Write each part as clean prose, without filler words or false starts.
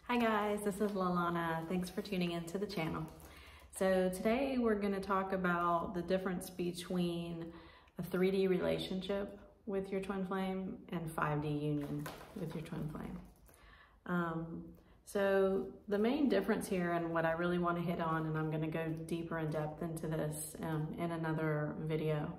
Hi guys, this is Lalana. Thanks for tuning into the channel. So today we're going to talk about the difference between a 3D relationship with your twin flame and 5D union with your twin flame. So the main difference here, and what I really want to hit on, and I'm going to go deeper in depth into this in another video,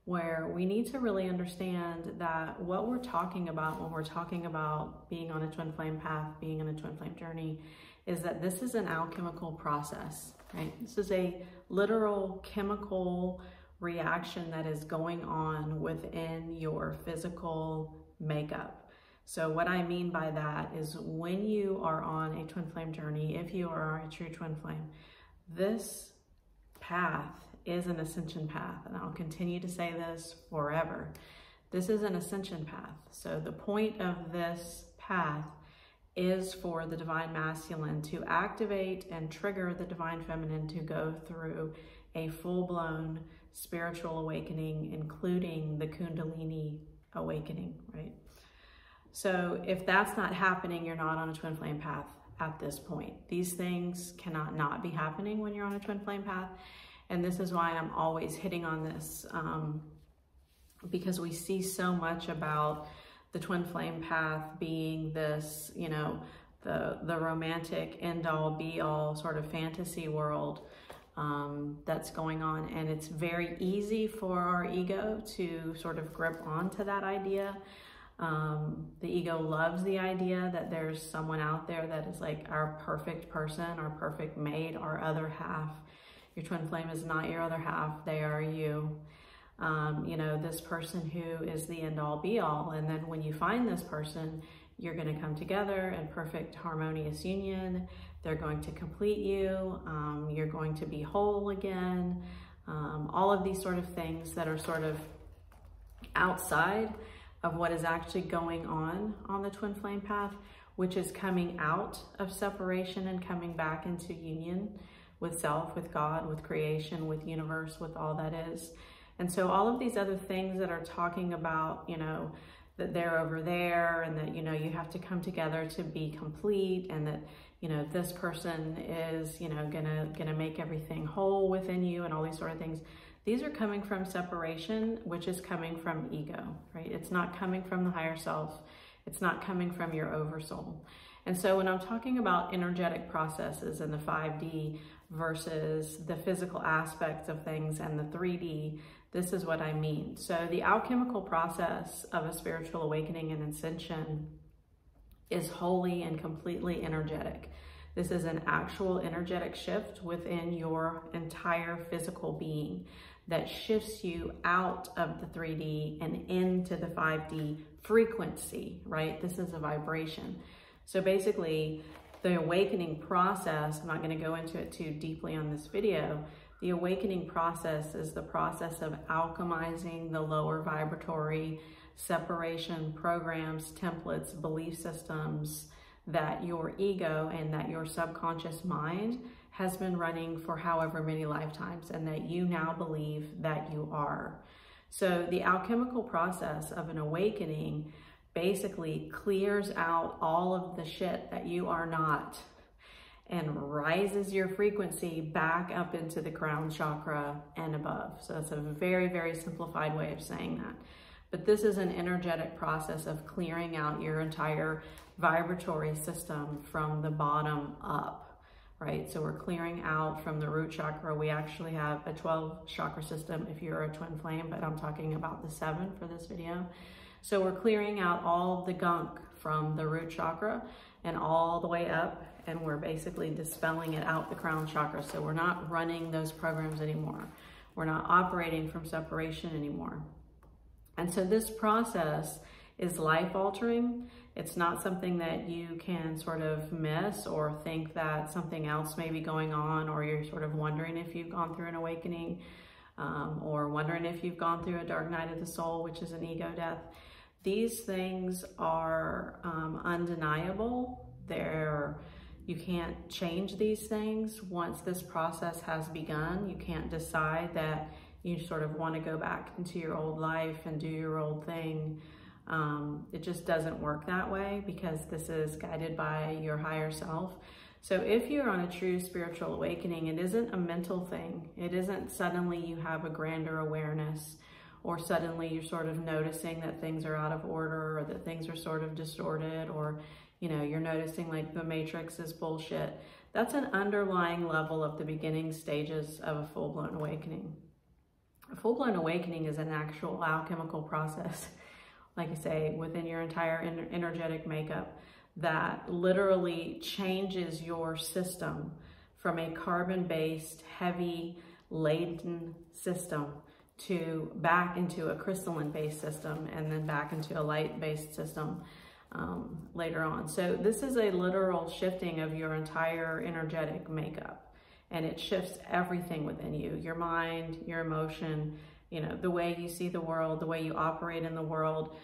where we need to really understand that what we're talking about when we're talking about being on a twin flame path, being on a twin flame journey, is that this is an alchemical process, right? This is a literal chemical reaction that is going on within your physical makeup. So what I mean by that is when you are on a twin flame journey, if you are a true twin flame, this path is an ascension path, and I'll continue to say this forever. This is an ascension path. So the point of this path is for the divine masculine to activate and trigger the divine feminine to go through a full-blown spiritual awakening, including the Kundalini awakening, right? So if that's not happening, you're not on a twin flame path at this point. These things cannot not be happening when you're on a twin flame path. And this is why I'm always hitting on this, because we see so much about the twin flame path being this, you know, the romantic end-all be-all sort of fantasy world that's going on. And it's very easy for our ego to sort of grip onto that idea. The ego loves the idea that there's someone out there that is like our perfect person, our perfect mate, our other half. Your twin flame is not your other half, they are you. You know, this person who is the end all be all. And then when you find this person, you're going to come together in perfect harmonious union. They're going to complete you. You're going to be whole again. All of these sort of things that are sort of outside of what is actually going on the twin flame path, which is coming out of separation and coming back into union with self, with God, with creation, with universe, with all that is. And so all of these other things that are talking about, you know, that they're over there and that, you know, you have to come together to be complete, and that, you know, this person is, you know, gonna make everything whole within you, and all these sort of things. These are coming from separation, which is coming from ego, right? It's not coming from the higher self. It's not coming from your oversoul. And so when I'm talking about energetic processes in the 5D versus the physical aspects of things and the 3D, this is what I mean. So the alchemical process of a spiritual awakening and ascension is wholly and completely energetic. This is an actual energetic shift within your entire physical being that shifts you out of the 3D and into the 5D frequency, right? This is a vibration. So basically, the awakening process, I'm not going to go into it too deeply on this video, the awakening process is the process of alchemizing the lower vibratory separation programs, templates, belief systems that your ego and that your subconscious mind has been running for however many lifetimes, and that you now believe that you are. So the alchemical process of an awakening basically clears out all of the shit that you are not and rises your frequency back up into the crown chakra and above. So that's a very, very simplified way of saying that. But this is an energetic process of clearing out your entire vibratory system from the bottom up, right? So we're clearing out from the root chakra. We actually have a 12 chakra system if you're a twin flame, but I'm talking about the 7 for this video. So we're clearing out all the gunk from the root chakra and all the way up, and we're basically dispelling it out the crown chakra. So we're not running those programs anymore. We're not operating from separation anymore. And so this process is life-altering. It's not something that you can sort of miss or think that something else may be going on, or you're sort of wondering if you've gone through an awakening, or wondering if you've gone through a dark night of the soul, which is an ego death. These things are undeniable. You can't change these things once this process has begun. You can't decide that you sort of want to go back into your old life and do your old thing. It just doesn't work that way, because this is guided by your higher self. So if you're on a true spiritual awakening, it isn't a mental thing. It isn't suddenly you have a grander awareness, or suddenly you're sort of noticing that things are out of order, or that things are sort of distorted, or, you know, you're noticing like the matrix is bullshit. That's an underlying level of the beginning stages of a full-blown awakening. A full-blown awakening is an actual alchemical process, like I say, within your entire energetic makeup, that literally changes your system from a carbon-based, heavy, laden system to back into a crystalline-based system, and then back into a light-based system later on. So this is a literal shifting of your entire energetic makeup, and it shifts everything within you, your mind, your emotion, you know, the way you see the world, the way you operate in the world.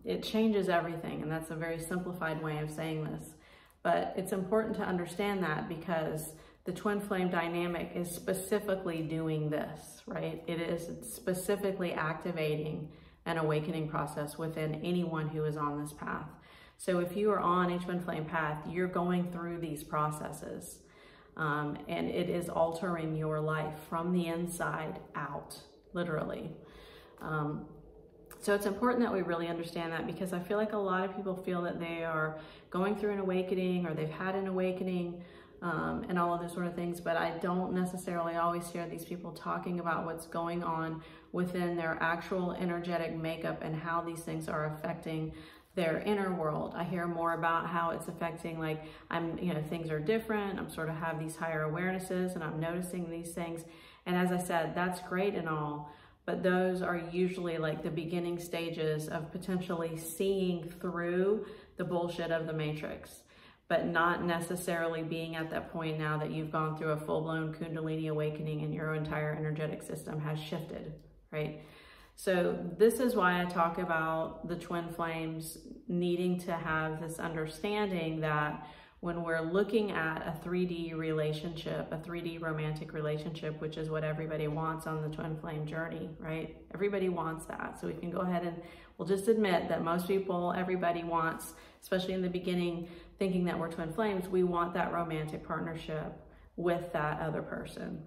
It changes everything, and that's a very simplified way of saying this. But it's important to understand that, because the twin flame dynamic is specifically doing this, right? It is specifically activating an awakening process within anyone who is on this path. So if you are on a twin flame path, you're going through these processes, and it is altering your life from the inside out, literally. So it's important that we really understand that, because I feel like a lot of people feel that they are going through an awakening, or they've had an awakening, and all of those sort of things, but I don't necessarily always hear these people talking about what's going on within their actual energetic makeup and how these things are affecting their inner world. I hear more about how it's affecting, like, you know, things are different, I'm sort of have these higher awarenesses, and I'm noticing these things. And as I said, that's great and all, but those are usually like the beginning stages of potentially seeing through the bullshit of the matrix, but not necessarily being at that point now that you've gone through a full-blown Kundalini awakening and your entire energetic system has shifted, right? So this is why I talk about the twin flames needing to have this understanding that when we're looking at a 3D relationship, a 3D romantic relationship, which is what everybody wants on the twin flame journey, right? Everybody wants that. So we can go ahead and we'll just admit that most people, everybody wants, especially in the beginning, thinking that we're twin flames, we want that romantic partnership with that other person.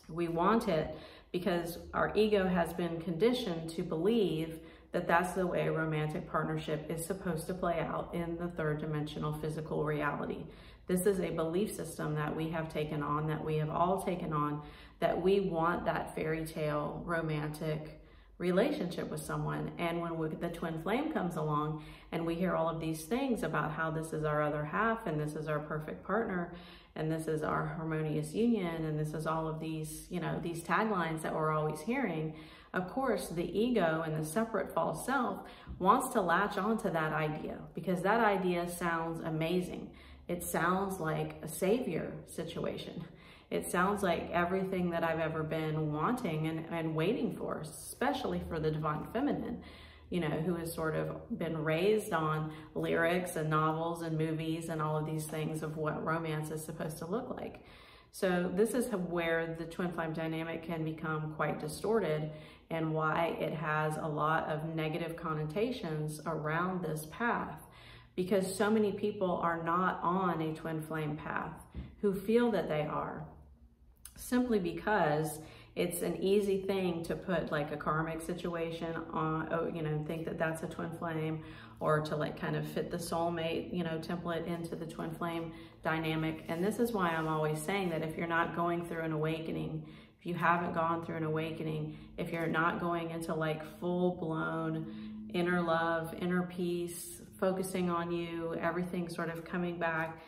We want it because our ego has been conditioned to believe that that's the way romantic partnership is supposed to play out in the third dimensional physical reality. This is a belief system that we have taken on, that we have all taken on, that we want that fairy tale romantic relationship with someone. And when the twin flame comes along and we hear all of these things about how this is our other half, and this is our perfect partner, and this is our harmonious union, and this is all of these, you know, these taglines that we're always hearing, of course, the ego and the separate false self wants to latch onto that idea, because that idea sounds amazing. It sounds like a savior situation. It sounds like everything that I've ever been wanting and waiting for, especially for the divine feminine, you know, who has sort of been raised on lyrics and novels and movies and all of these things of what romance is supposed to look like. So this is where the twin flame dynamic can become quite distorted, and why it has a lot of negative connotations around this path, because so many people are not on a twin flame path who feel that they are, simply because it's an easy thing to put like a karmic situation on, you know, think that that's a twin flame, or to like kind of fit the soulmate, you know, template into the twin flame dynamic. And this is why I'm always saying that if you're not going through an awakening, if you haven't gone through an awakening, if you're not going into like full-blown inner love, inner peace, focusing on you, everything sort of coming back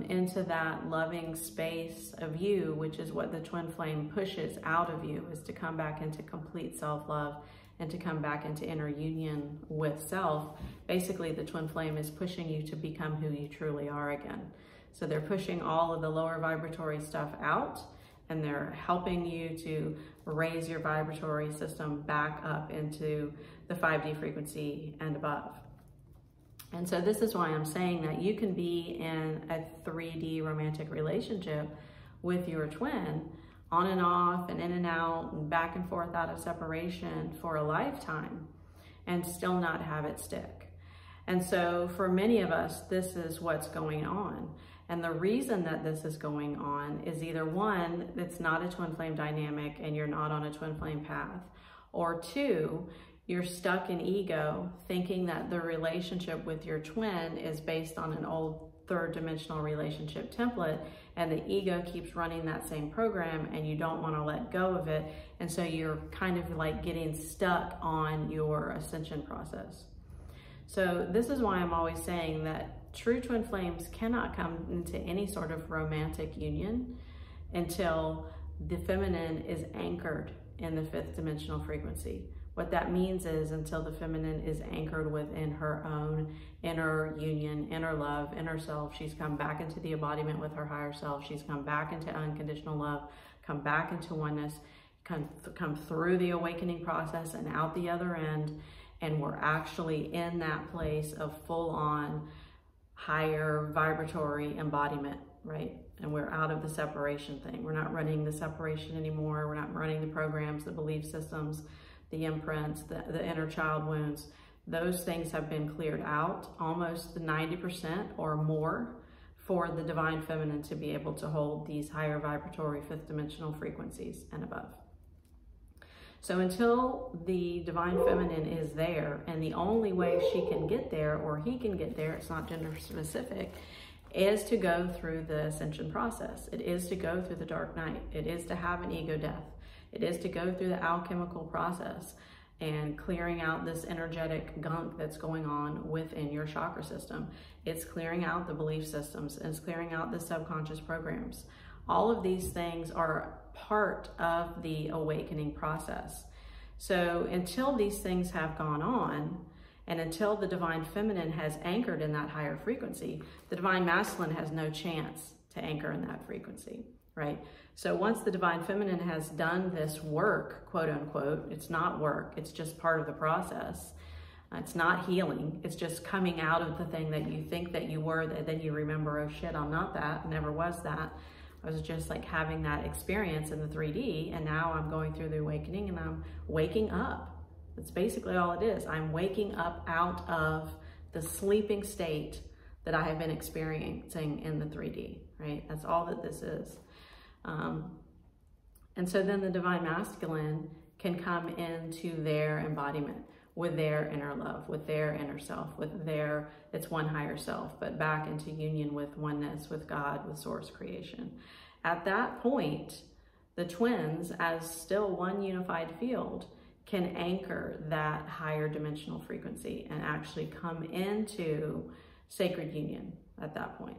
into that loving space of you, which is what the twin flame pushes out of you, is to come back into complete self-love and to come back into inner union with self. Basically, the twin flame is pushing you to become who you truly are again. So they're pushing all of the lower vibratory stuff out, and they're helping you to raise your vibratory system back up into the 5D frequency and above. And so this is why I'm saying that you can be in a 3D romantic relationship with your twin, on and off and in and out and back and forth out of separation for a lifetime. and still not have it stick. And so for many of us, this is what's going on. And the reason that this is going on is either one, it's not a twin flame dynamic and you're not on a twin flame path, or two, you're stuck in ego thinking that the relationship with your twin is based on an old third dimensional relationship template, and the ego keeps running that same program and you don't want to let go of it. And so you're kind of like getting stuck on your ascension process. So this is why I'm always saying that true twin flames cannot come into any sort of romantic union until the feminine is anchored in the fifth dimensional frequency. What that means is until the feminine is anchored within her own inner union, inner love, inner self. She's come back into the embodiment with her higher self. She's come back into unconditional love, come back into oneness, come through the awakening process and out the other end. And we're actually in that place of full-on higher vibratory embodiment, right? And we're out of the separation thing. We're not running the separation anymore. We're not running the programs, the belief systems, the imprints, the inner child wounds. Those things have been cleared out, almost 90% or more, for the divine feminine to be able to hold these higher vibratory fifth dimensional frequencies and above. So until the divine feminine is there, and the only way she can get there, or he can get there, it's not gender specific, is to go through the ascension process. It is to go through the dark night. It is to have an ego death. It is to go through the alchemical process and clearing out this energetic gunk that's going on within your chakra system. It's clearing out the belief systems, and it's clearing out the subconscious programs. All of these things are part of the awakening process. So until these things have gone on, and until the divine feminine has anchored in that higher frequency, the divine masculine has no chance to anchor in that frequency, right? So once the divine feminine has done this work, quote unquote, it's not work, it's just part of the process. It's not healing, it's just coming out of the thing that you think that you were, that then you remember, oh shit, I'm not that, never was that. I was just like having that experience in the 3D, and now I'm going through the awakening and I'm waking up. That's basically all it is. I'm waking up out of the sleeping state that I have been experiencing in the 3D, right? That's all that this is. And so then the divine masculine can come into their embodiment with their inner love, with their inner self, with their, it's one higher self, but back into union with oneness, with God, with source creation. At that point, the twins, as still one unified field, can anchor that higher dimensional frequency and actually come into sacred union at that point.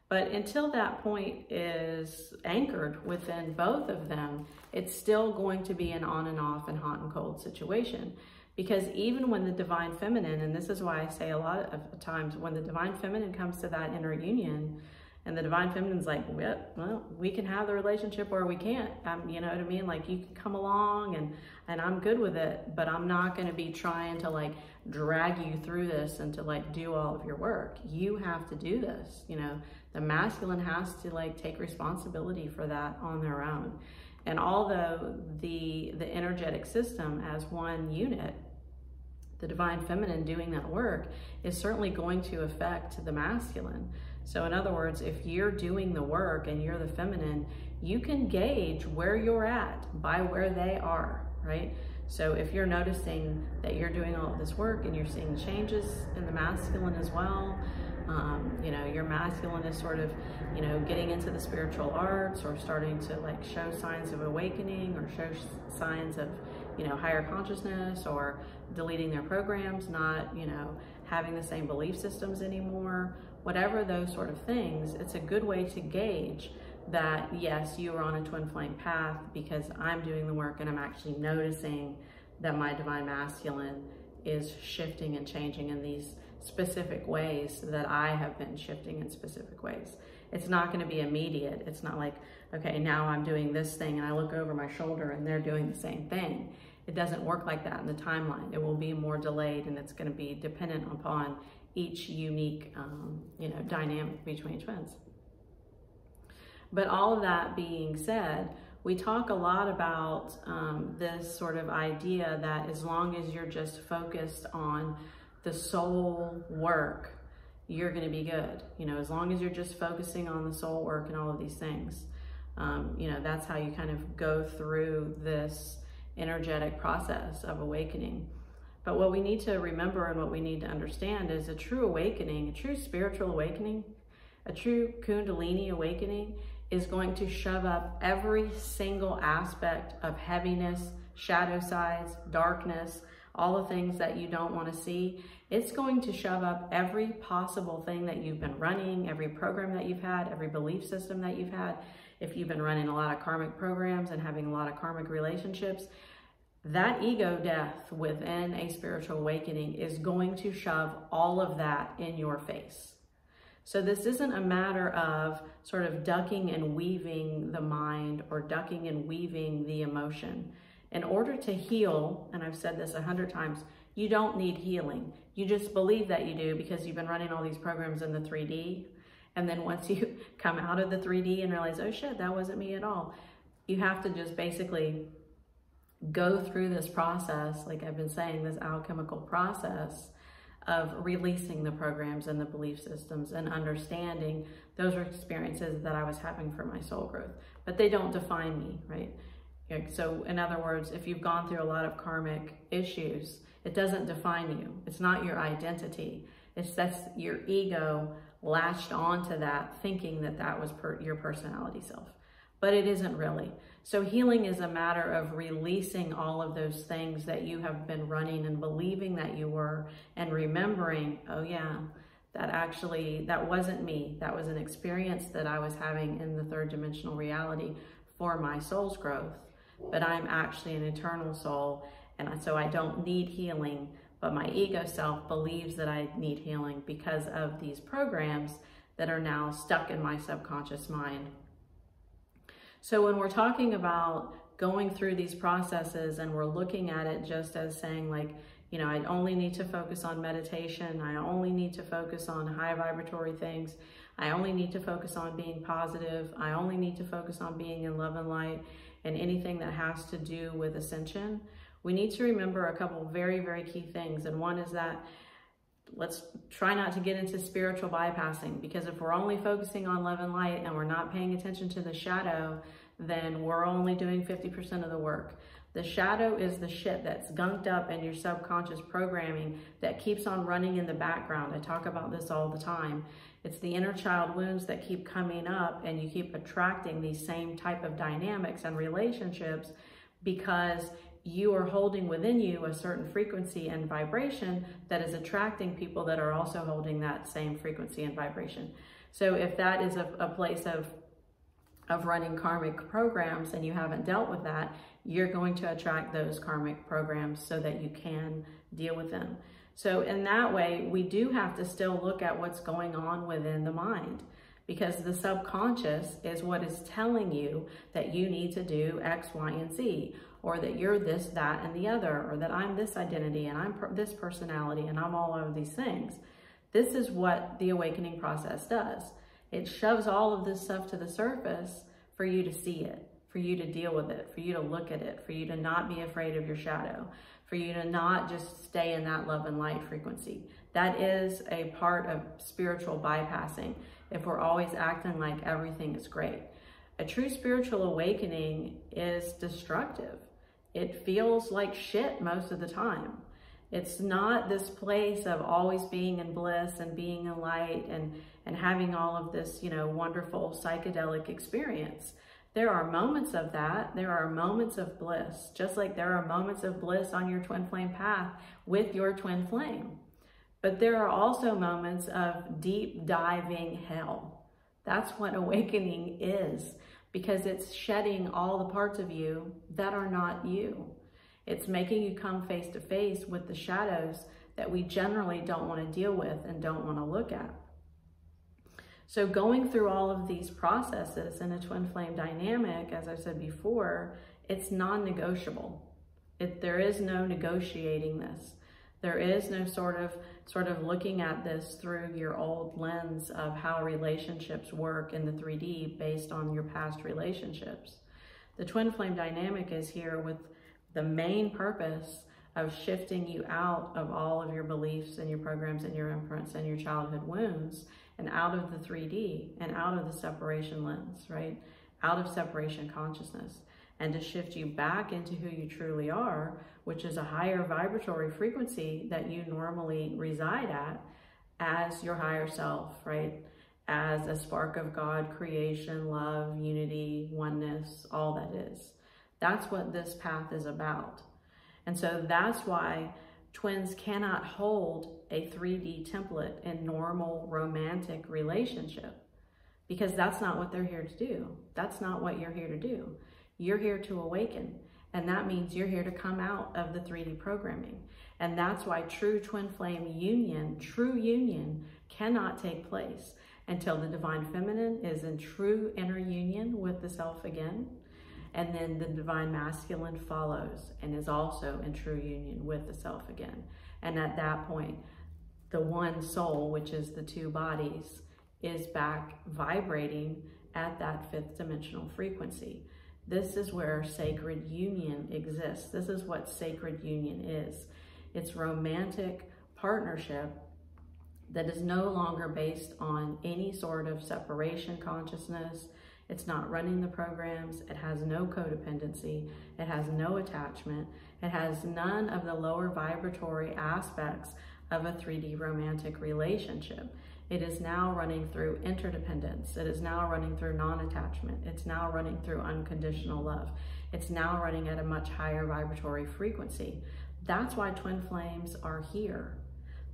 But until that point is anchored within both of them, it's still going to be an on and off and hot and cold situation. Because even when the divine feminine, and this is why I say a lot of times, when the divine feminine comes to that inner union, and the divine feminine's like, well, we can have the relationship or we can't. You know what I mean? Like, you can come along and I'm good with it, but I'm not going to be trying to like drag you through this and to like do all of your work. You have to do this. You know, the masculine has to like take responsibility for that on their own. And although the energetic system as one unit, the divine feminine doing that work is certainly going to affect the masculine. So in other words, if you're doing the work and you're the feminine, you can gauge where you're at by where they are, right? So if you're noticing that you're doing all of this work and you're seeing changes in the masculine as well, you know, your masculine is sort of, you know, getting into the spiritual arts or starting to like show signs of awakening or show signs of, you know, higher consciousness, or deleting their programs, not, you know, having the same belief systems anymore, whatever those sort of things, it's a good way to gauge that, yes, you are on a twin flame path because I'm doing the work and I'm actually noticing that my divine masculine is shifting and changing in these specific ways that I have been shifting in specific ways. It's not going to be immediate. It's not like, okay, now I'm doing this thing and I look over my shoulder and they're doing the same thing. It doesn't work like that in the timeline. It will be more delayed, and it's going to be dependent upon each unique, you know, dynamic between twins. But all of that being said, we talk a lot about this sort of idea that as long as you're just focused on the soul work, you're going to be good. You know, as long as you're just focusing on the soul work and all of these things, you know, that's how you kind of go through this energetic process of awakening. But what we need to remember and what we need to understand is a true awakening, a true spiritual awakening, a true Kundalini awakening is going to shove up every single aspect of heaviness, shadow sides, darkness, all the things that you don't want to see. It's going to shove up every possible thing that you've been running, every program that you've had, every belief system that you've had. If you've been running a lot of karmic programs and having a lot of karmic relationships, that ego death within a spiritual awakening is going to shove all of that in your face. So this isn't a matter of sort of ducking and weaving the mind or ducking and weaving the emotion. In order to heal, and I've said this 100 times, you don't need healing. You just believe that you do because you've been running all these programs in the 3D. And then once you come out of the 3D and realize, oh shit, that wasn't me at all, you have to just basically go through this process, like I've been saying, this alchemical process of releasing the programs and the belief systems and understanding those are experiences that I was having for my soul growth, but they don't define me, right? So in other words, if you've gone through a lot of karmic issues, it doesn't define you. It's not your identity. It's that's your ego latched onto that, thinking that that was your personality self, but it isn't really. So healing is a matter of releasing all of those things that you have been running and believing that you were, and remembering, oh yeah, that wasn't me. That was an experience that I was having in the third dimensional reality for my soul's growth, but I'm actually an eternal soul, and so I don't need healing, but my ego self believes that I need healing because of these programs that are now stuck in my subconscious mind. So when we're talking about going through these processes and we're looking at it just as saying like, you know, I only need to focus on meditation, I only need to focus on high vibratory things, I only need to focus on being positive, I only need to focus on being in love and light, and anything that has to do with ascension, we need to remember a couple very, very key things. And one is that let's try not to get into spiritual bypassing, because if we're only focusing on love and light and we're not paying attention to the shadow, then we're only doing 50% of the work. The shadow is the shit that's gunked up in your subconscious programming that keeps on running in the background. I talk about this all the time. It's the inner child wounds that keep coming up, and you keep attracting these same type of dynamics and relationships because you are holding within you a certain frequency and vibration that is attracting people that are also holding that same frequency and vibration. So if that is a place of running karmic programs and you haven't dealt with that, you're going to attract those karmic programs so that you can deal with them. So in that way, we do have to still look at what's going on within the mind, because the subconscious is what is telling you that you need to do X, Y, and Z, or that you're this, that, and the other, or that I'm this identity and I'm this personality and I'm all of these things. This is what the awakening process does. It shoves all of this stuff to the surface for you to see it, for you to deal with it, for you to look at it, for you to not be afraid of your shadow, for you to not just stay in that love and light frequency. That is a part of spiritual bypassing if we're always acting like everything is great. A true spiritual awakening is destructive. It feels like shit most of the time. It's not this place of always being in bliss and being in light and having all of this, you know, wonderful psychedelic experience. There are moments of that. There are moments of bliss, just like there are moments of bliss on your twin flame path with your twin flame. But there are also moments of deep diving hell. That's what awakening is, because it's shedding all the parts of you that are not you. It's making you come face to face with the shadows that we generally don't want to deal with and don't want to look at. So going through all of these processes in a twin flame dynamic, as I said before, it's non-negotiable. There is no negotiating this. There is no sort of looking at this through your old lens of how relationships work in the 3D based on your past relationships. The twin flame dynamic is here with the main purpose of shifting you out of all of your beliefs and your programs and your imprints and your childhood wounds, and out of the 3D and out of the separation lens, right? Out of separation consciousness, and to shift you back into who you truly are, which is a higher vibratory frequency that you normally reside at as your higher self, right? As a spark of God, creation, love, unity, oneness, all that is. That's what this path is about. And so that's why twins cannot hold a 3D template in normal romantic relationship, because that's not what they're here to do. That's not what you're here to do. You're here to awaken. And that means you're here to come out of the 3D programming. And that's why true twin flame union, true union, cannot take place until the divine feminine is in true inner union with the self again. And then the divine masculine follows and is also in true union with the self again. And at that point, the one soul, which is the two bodies, is back vibrating at that 5th dimensional frequency. This is where sacred union exists. This is what sacred union is. It's romantic partnership that is no longer based on any sort of separation consciousness. It's not running the programs. It has no codependency. It has no attachment. It has none of the lower vibratory aspects of a 3D romantic relationship. It is now running through interdependence. It is now running through non-attachment. It's now running through unconditional love. It's now running at a much higher vibratory frequency. That's why twin flames are here.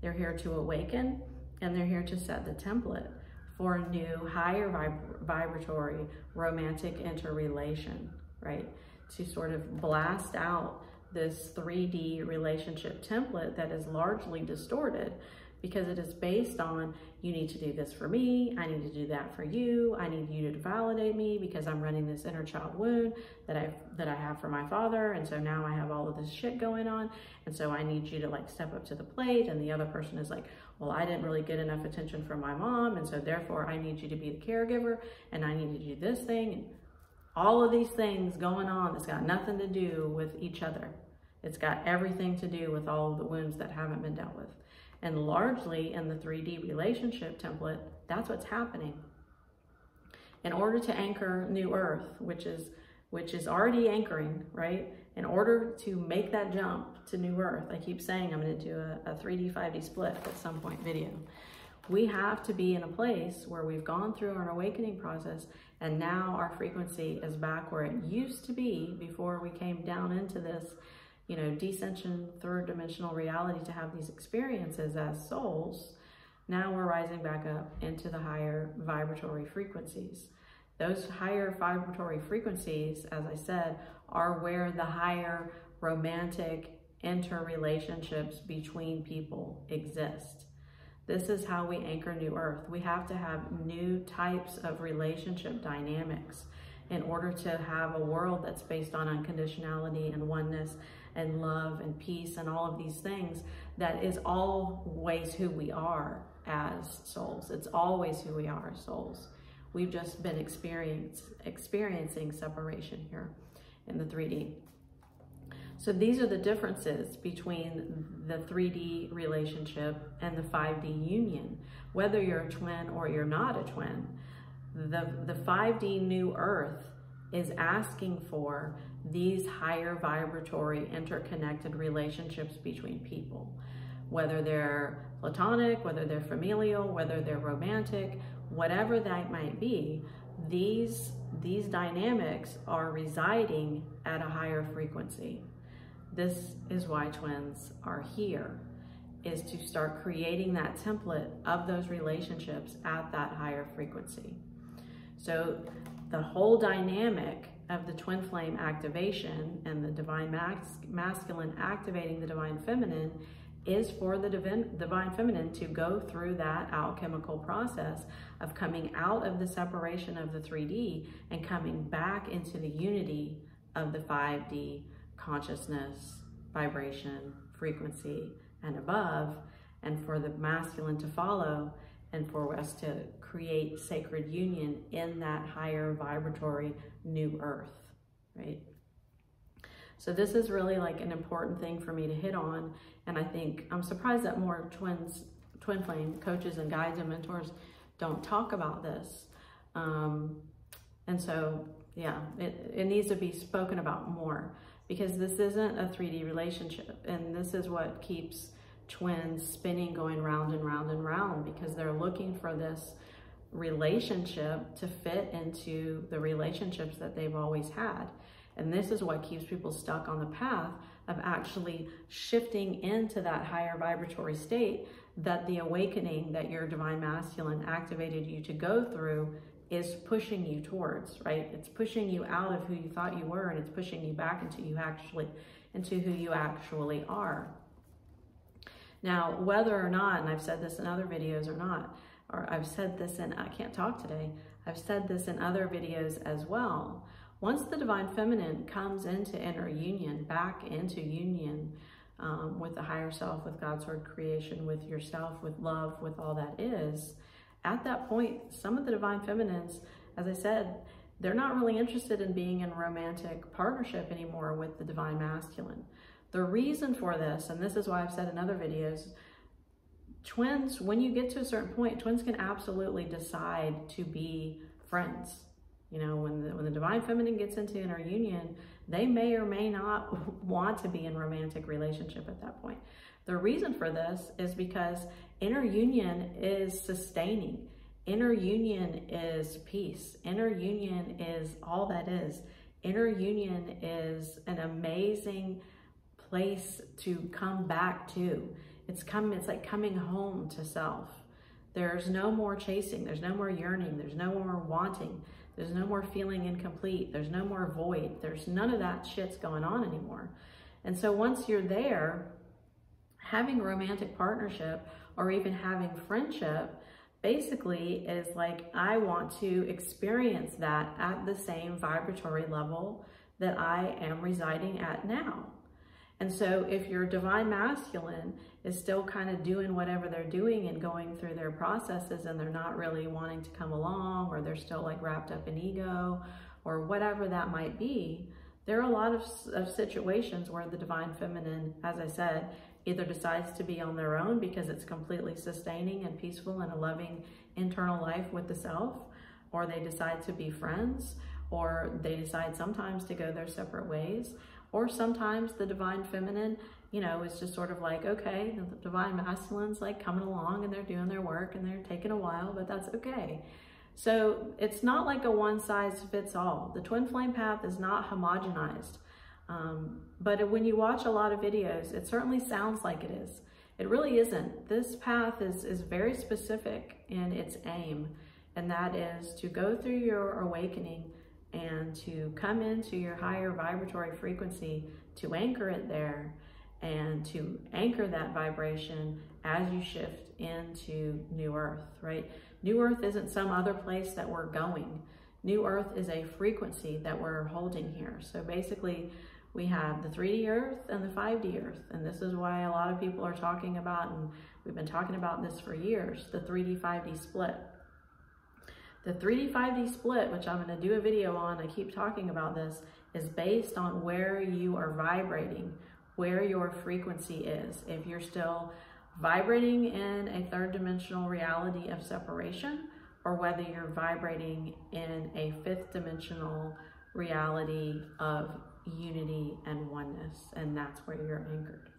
They're here to awaken, and they're here to set the template for a new, higher vibratory romantic interrelation, right? To sort of blast out this 3D relationship template that is largely distorted, because it is based on, you need to do this for me, I need to do that for you, I need you to validate me because I'm running this inner child wound that I have for my father, and so now I have all of this shit going on, and so I need you to like step up to the plate. And the other person is like, well, I didn't really get enough attention from my mom, and so therefore I need you to be the caregiver, and I need you to do this thing, and all of these things going on that's got nothing to do with each other. It's got everything to do with all of the wounds that haven't been dealt with. And largely in the 3D relationship template, that's what's happening. In order to anchor New Earth, which is already anchoring, right? In order to make that jump to New Earth, I keep saying I'm going to do a 3D, 5D split at some point video. We have to be in a place where we've gone through our awakening process, and now our frequency is back where it used to be before we came down into this, you know, descension, 3rd dimensional reality to have these experiences as souls. Now we're rising back up into the higher vibratory frequencies. Those higher vibratory frequencies, as I said, are where the higher romantic interrelationships between people exist. This is how we anchor New Earth. We have to have new types of relationship dynamics in order to have a world that's based on unconditionality and oneness and love and peace and all of these things. That is always who we are as souls. It's always who we are as souls. We've just been experiencing separation here in the 3D. So these are the differences between the 3D relationship and the 5D union. Whether you're a twin or you're not a twin, the 5D New Earth is asking for these higher vibratory interconnected relationships between people. Whether they're platonic, whether they're familial, whether they're romantic, whatever that might be, these dynamics are residing at a higher frequency. This is why twins are here, is to start creating that template of those relationships at that higher frequency. So the whole dynamic of the twin flame activation and the divine masculine activating the divine feminine is for the divine feminine to go through that alchemical process of coming out of the separation of the 3D and coming back into the unity of the 5D consciousness, vibration, frequency, and above, and for the masculine to follow, and for us to create sacred union in that higher vibratory New Earth, right? So this is really like an important thing for me to hit on. And I think I'm surprised that more twin flame coaches and guides and mentors don't talk about this. And so, yeah, it needs to be spoken about more, because this isn't a 3D relationship. And this is what keeps twins spinning, going round and round and round, because they're looking for this relationship to fit into the relationships that they've always had. And this is what keeps people stuck on the path of actually shifting into that higher vibratory state that the awakening that your divine masculine activated you to go through is pushing you towards, right? It's pushing you out of who you thought you were, and it's pushing you back into who you actually are. Now, whether or not, and I've said this in other videos or not, or I've said this in, I can't talk today, I've said this in other videos as well. Once the divine feminine comes into inner union, back into union with the higher self, with God's word creation, with yourself, with love, with all that is, at that point, some of the divine feminines, as I said, they're not really interested in being in romantic partnership anymore with the divine masculine. The reason for this, and this is why I've said in other videos, twins, when you get to a certain point, twins can absolutely decide to be friends. You know, when the divine feminine gets into inner union, they may or may not want to be in romantic relationship at that point. The reason for this is because inner union is sustaining. Inner union is peace. Inner union is all that is. Inner union is an amazing place to come back to. It's like coming home to self. There's no more chasing. There's no more yearning. There's no more wanting. There's no more feeling incomplete. There's no more void. There's none of that shit's going on anymore. And so once you're there, having romantic partnership or even having friendship basically is like, I want to experience that at the same vibratory level that I am residing at now. And so if your divine masculine is still kind of doing whatever they're doing and going through their processes, and they're not really wanting to come along, or they're still like wrapped up in ego or whatever that might be, there are a lot of situations where the divine feminine, as I said, either decides to be on their own because it's completely sustaining and peaceful and a loving internal life with the self, or they decide to be friends, or they decide sometimes to go their separate ways. Or sometimes the divine feminine, you know, is just sort of like, okay, the divine masculine's like coming along and they're doing their work and they're taking a while, but that's okay. So it's not like a one size fits all. The twin flame path is not homogenized. But when you watch a lot of videos, it certainly sounds like it is. It really isn't. This path is very specific in its aim, and that is to go through your awakening and to come into your higher vibratory frequency, to anchor it there, and to anchor that vibration as you shift into New Earth, right? New Earth isn't some other place that we're going. New Earth is a frequency that we're holding here. So basically, we have the 3D Earth and the 5D Earth, and this is why a lot of people are talking about, and we've been talking about this for years, the 3D, 5D split. The 3D, 5D split, which I'm going to do a video on, I keep talking about this, is based on where you are vibrating, where your frequency is. If you're still vibrating in a third dimensional reality of separation, or whether you're vibrating in a fifth dimensional reality of unity and oneness, and that's where you're anchored.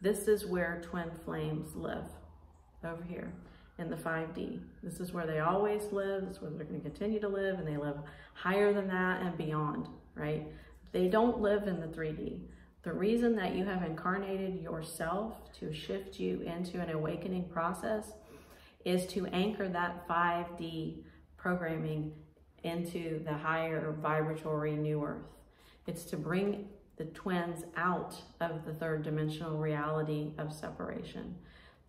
This is where twin flames live, over here. In the 5D. This is where they always live, this is where they're going to continue to live, and they live higher than that and beyond, right? They don't live in the 3D. The reason that you have incarnated yourself to shift you into an awakening process is to anchor that 5D programming into the higher vibratory New Earth. It's to bring the twins out of the third dimensional reality of separation.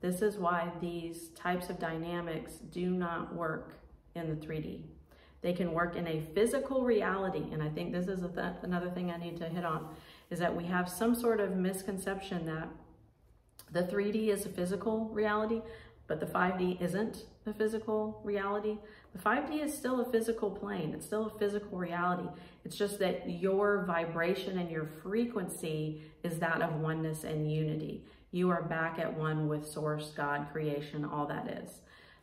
This is why these types of dynamics do not work in the 3D. They can work in a physical reality, and I think this is another thing I need to hit on, is that we have some sort of misconception that the 3D is a physical reality. but the 5D isn't a physical reality. The 5D is still a physical plane. It's still a physical reality. It's just that your vibration and your frequency is that of oneness and unity. You are back at one with source, God, creation, all that is.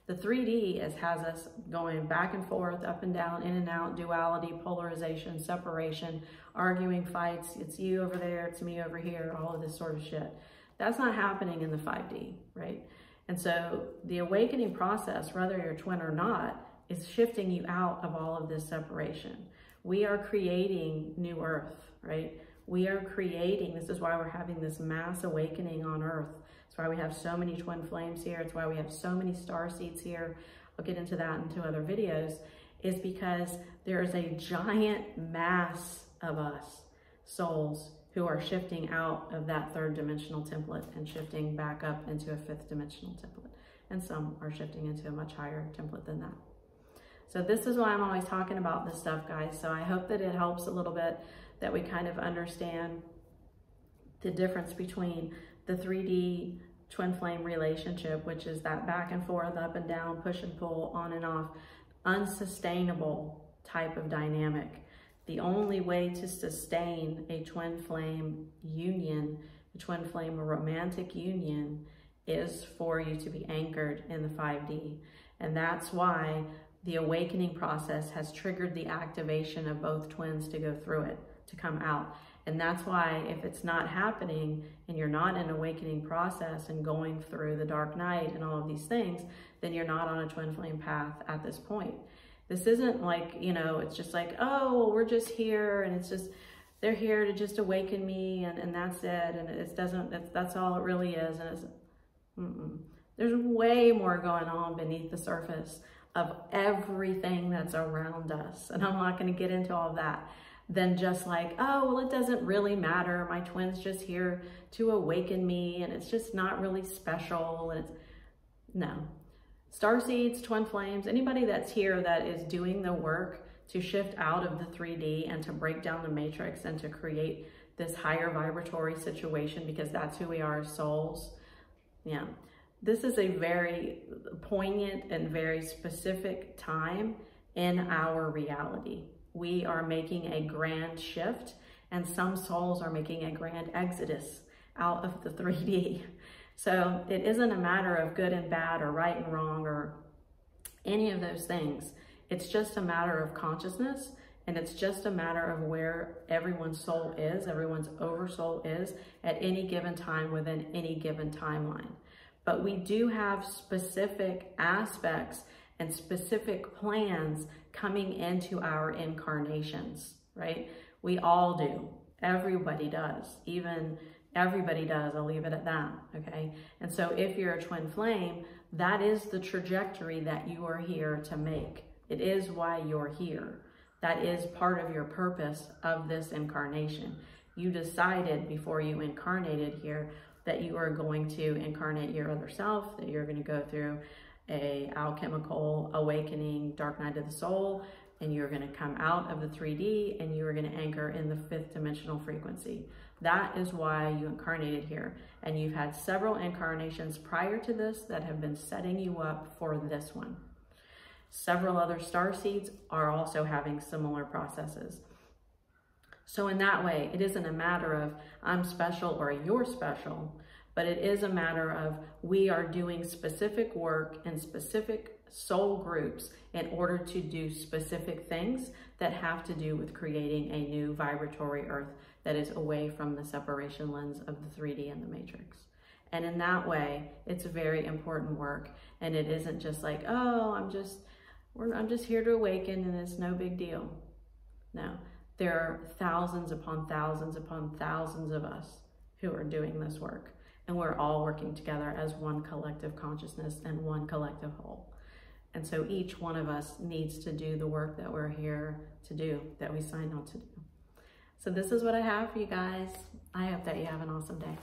The 3D has us going back and forth, up and down, in and out, duality, polarization, separation, arguing, fights. It's you over there, it's me over here, all of this sort of shit. That's not happening in the 5D, right? And so the awakening process, whether you're twin or not, is shifting you out of all of this separation. We are creating new Earth, right? We are creating, this is why we're having this mass awakening on Earth. That's why we have so many twin flames here. It's why we have so many star seeds here. I'll get into that in 2 other videos, is because there is a giant mass of us, souls, who are shifting out of that 3rd dimensional template and shifting back up into a 5th dimensional template. And some are shifting into a much higher template than that. So this is why I'm always talking about this stuff, guys. So I hope that it helps a little bit, that we kind of understand the difference between the 3D twin flame relationship, which is that back and forth, up and down, push and pull, on and off, unsustainable type of dynamic. The only way to sustain a twin flame union, a twin flame romantic union, is for you to be anchored in the 5D. And that's why the awakening process has triggered the activation of both twins to go through it, to come out. And that's why if it's not happening and you're not in an awakening process and going through the dark night and all of these things, then you're not on a twin flame path at this point. This isn't like, you know, it's just like, oh, well, we're just here and it's just, they're here to just awaken me and that's it. And it doesn't, that's all it really is. And it's, there's way more going on beneath the surface of everything that's around us. And I'm not going to get into all that, than just like, oh, well, it doesn't really matter. My twin's just here to awaken me and it's just not really special. And it's, no. Starseeds, twin flames, anybody that's here that is doing the work to shift out of the 3D and to break down the matrix and to create this higher vibratory situation, because that's who we are as souls. Yeah. This is a very poignant and very specific time in our reality. We are making a grand shift, and some souls are making a grand exodus out of the 3D. So it isn't a matter of good and bad or right and wrong or any of those things. It's just a matter of consciousness, and it's just a matter of where everyone's soul is, everyone's oversoul is at any given time within any given timeline. But we do have specific aspects and specific plans coming into our incarnations, right? We all do. Everybody does. Even everybody does. I'll leave it at that, okay? And so if you're a twin flame, that is the trajectory that you are here to make. It is why you're here. That is part of your purpose of this incarnation. You decided before you incarnated here that you are going to incarnate your other self, that you're going to go through a alchemical awakening, dark night of the soul, and you're going to come out of the 3D and you are going to anchor in the 5th dimensional frequency. That is why you incarnated here. And you've had several incarnations prior to this that have been setting you up for this one. Several other starseeds are also having similar processes. So in that way, it isn't a matter of I'm special or you're special, but it is a matter of we are doing specific work in specific soul groups in order to do specific things that have to do with creating a new vibratory earth that is away from the separation lens of the 3D and the matrix. And in that way, it's a very important work. And it isn't just like, oh, I'm just here to awaken and it's no big deal. No, there are thousands upon thousands upon thousands of us who are doing this work. And we're all working together as one collective consciousness and one collective whole. And so each one of us needs to do the work that we're here to do, that we signed on to do. So this is what I have for you guys. I hope that you have an awesome day.